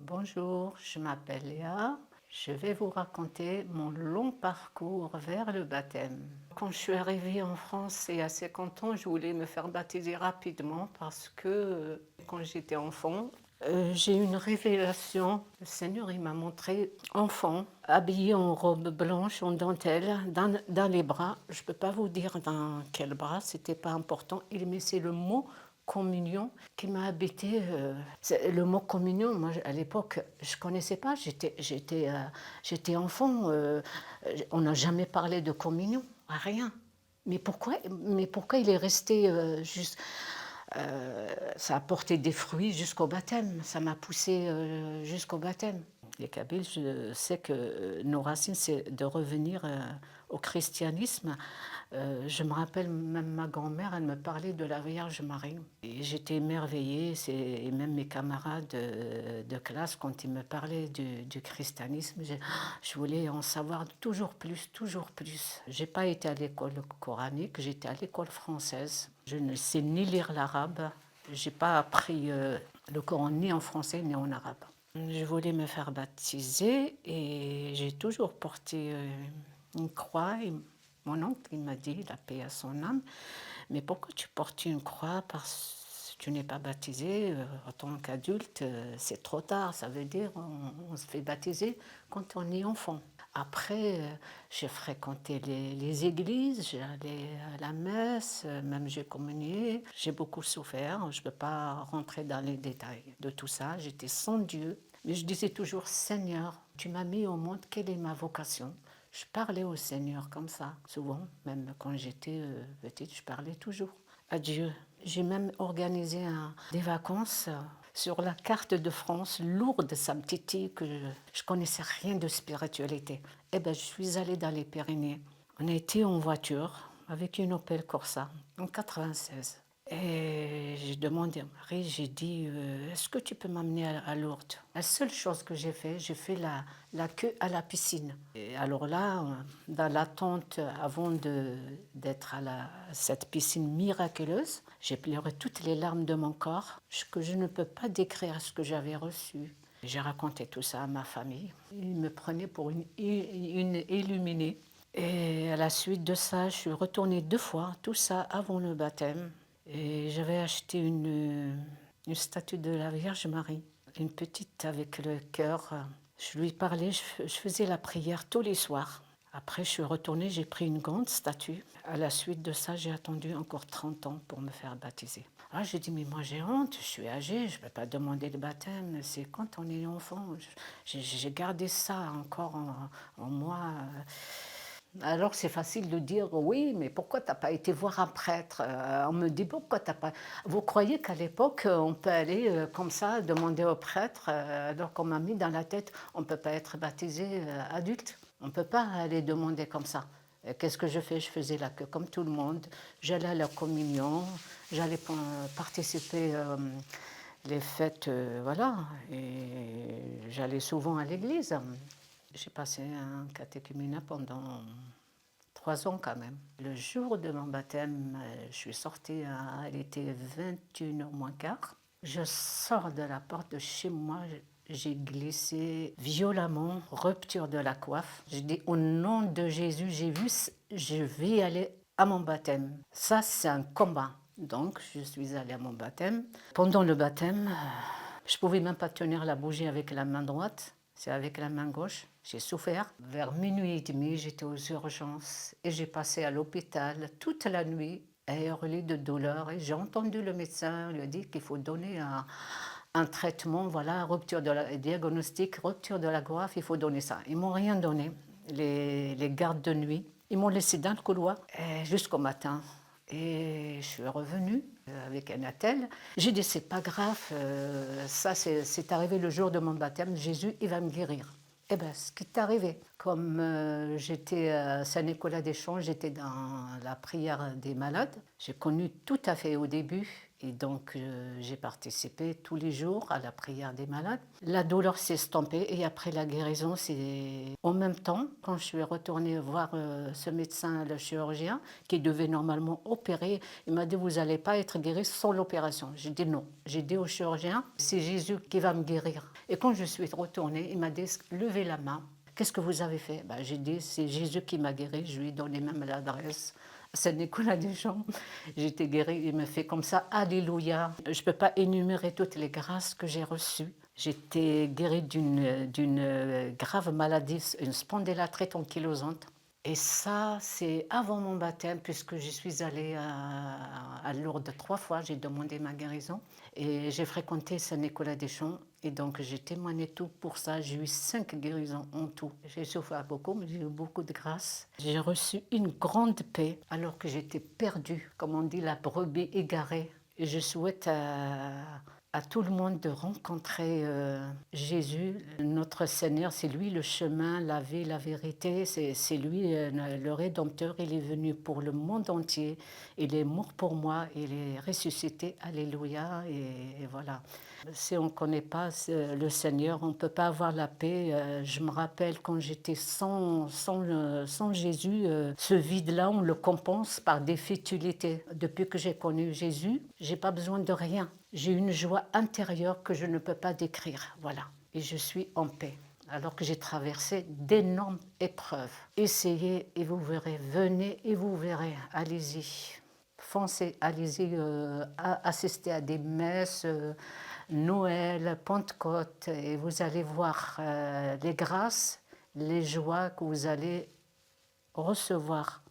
Bonjour, je m'appelle Léa. Je vais vous raconter mon long parcours vers le baptême. Quand je suis arrivée en France et à 50 ans, je voulais me faire baptiser rapidement parce que quand j'étais enfant, j'ai eu une révélation. Le Seigneur, il m'a montré enfant, habillé en robe blanche, en dentelle, dans les bras. Je ne peux pas vous dire dans quel bras, c'était pas important. Il me laissait le mot communion qui m'a habité. Le mot communion, moi à l'époque, je ne connaissais pas, j'étais enfant, on n'a jamais parlé de communion, rien. Mais pourquoi il est resté juste. Ça a porté des fruits jusqu'au baptême, ça m'a poussé jusqu'au baptême. Les Kabyles, je sais que nos racines, c'est de revenir au christianisme. Je me rappelle, même ma grand-mère, elle me parlait de la Vierge Marie. Et j'étais émerveillée, et même mes camarades de classe, quand ils me parlaient du christianisme, je voulais en savoir toujours plus, toujours plus. Je n'ai pas été à l'école coranique, j'étais à l'école française. Je ne sais ni lire l'arabe, je n'ai pas appris le Coran ni en français ni en arabe. Je voulais me faire baptiser et j'ai toujours porté une croix. Et mon oncle il m'a dit, la paix à son âme, mais pourquoi tu portes une croix parce que tu n'es pas baptisé en tant qu'adulte, c'est trop tard, ça veut dire on se fait baptiser quand on est enfant. Après, j'ai fréquenté les églises, j'allais à la messe, même j'ai communié. J'ai beaucoup souffert, je ne peux pas rentrer dans les détails de tout ça. J'étais sans Dieu, mais je disais toujours, Seigneur, tu m'as mis au monde, quelle est ma vocation? Je parlais au Seigneur comme ça, souvent, même quand j'étais petite, je parlais toujours à Dieu. J'ai même organisé des vacances sur la carte de France, lourde, ça me titille, que je connaissais rien de spiritualité. Eh bien, je suis allée dans les Pyrénées. On a été en voiture avec une Opel Corsa en 96. Et j'ai demandé à Marie, j'ai dit, est-ce que tu peux m'amener à Lourdes? La seule chose que j'ai fait la queue à la piscine. Et alors là, dans l'attente avant d'être à cette piscine miraculeuse, j'ai pleuré toutes les larmes de mon corps, que je ne peux pas décrire ce que j'avais reçu. J'ai raconté tout ça à ma famille. Ils me prenaient pour une illuminée. Et à la suite de ça, je suis retournée 2 fois, tout ça avant le baptême. Et j'avais acheté une statue de la Vierge Marie, une petite avec le cœur. Je lui parlais, je faisais la prière tous les soirs. Après, je suis retournée, j'ai pris une grande statue. À la suite de ça, j'ai attendu encore 30 ans pour me faire baptiser. Ah, j'ai dit, mais moi j'ai honte, je suis âgée, je ne peux pas demander le baptême. C'est quand on est enfant. J'ai gardé ça encore en moi. Alors c'est facile de dire oui, mais pourquoi tu n'as pas été voir un prêtre? On me dit pourquoi tu n'as pas. Vous croyez qu'à l'époque on peut aller comme ça demander au prêtre alors qu'on m'a mis dans la tête on ne peut pas être baptisé adulte, on ne peut pas aller demander comme ça. Et qu'est-ce que je fais? Je faisais la queue comme tout le monde, j'allais à la communion, j'allais participer les fêtes, voilà, et j'allais souvent à l'église. J'ai passé un catéchuménat pendant 3 ans quand même. Le jour de mon baptême, je suis sortie, il était 21h moins quart. Je sors de la porte de chez moi, j'ai glissé violemment, rupture de la coiffe. J'ai dit au nom de Jésus, je vais aller à mon baptême. Ça, c'est un combat. Donc, je suis allée à mon baptême. Pendant le baptême, je ne pouvais même pas tenir la bougie avec la main droite. C'est avec la main gauche. J'ai souffert. Vers minuit et demi, j'étais aux urgences et j'ai passé à l'hôpital toute la nuit à hurler de douleur. Et j'ai entendu le médecin lui dire qu'il faut donner un traitement, voilà, diagnostic, rupture de la coiffe, il faut donner ça. Ils m'ont rien donné, les gardes de nuit. Ils m'ont laissé dans le couloir jusqu'au matin. Et je suis revenue avec un attel. J'ai dit, c'est pas grave, ça c'est arrivé le jour de mon baptême, Jésus, il va me guérir. Eh bien, ce qui est arrivé, comme j'étais à Saint-Nicolas-des-Champs, j'étais dans la prière des malades, j'ai connu tout à fait au début Et donc, j'ai participé tous les jours à la prière des malades. La douleur s'est estompée et après la guérison, c'est en même temps, quand je suis retournée voir ce médecin, le chirurgien, qui devait normalement opérer, il m'a dit, vous n'allez pas être guéri sans l'opération. J'ai dit non. J'ai dit au chirurgien, c'est Jésus qui va me guérir. Et quand je suis retournée, il m'a dit, levez la main. Qu'est-ce que vous avez fait? J'ai dit, c'est Jésus qui m'a guéri. Je lui ai donné même l'adresse. Saint-Nicolas-des-Champs. J'étais guérie, il me fait comme ça, alléluia. Je ne peux pas énumérer toutes les grâces que j'ai reçues. J'étais guérie d'une grave maladie, une spondylarthrite ankylosante. Et ça, c'est avant mon baptême, puisque je suis allée à Lourdes 3 fois, j'ai demandé ma guérison. Et j'ai fréquenté Saint-Nicolas-des-Champs, et donc j'ai témoigné tout pour ça. J'ai eu 5 guérisons en tout. J'ai souffert beaucoup, mais j'ai eu beaucoup de grâce. J'ai reçu une grande paix, alors que j'étais perdue, comme on dit, la brebis égarée. Et je souhaite à tout le monde de rencontrer Jésus, notre Seigneur. C'est lui le chemin, la vie, la vérité. C'est lui le Rédempteur. Il est venu pour le monde entier. Il est mort pour moi. Il est ressuscité. Alléluia. Et voilà. Si on ne connaît pas le Seigneur, on ne peut pas avoir la paix. Je me rappelle quand j'étais sans Jésus, ce vide-là, on le compense par des futilités. Depuis que j'ai connu Jésus, je n'ai pas besoin de rien. J'ai une joie intérieure que je ne peux pas décrire. Voilà. Et je suis en paix. Alors que j'ai traversé d'énormes épreuves. Essayez et vous verrez. Venez et vous verrez. Allez-y. Foncez, allez-y assister à des messes, Noël, Pentecôte, et vous allez voir les grâces, les joies que vous allez recevoir.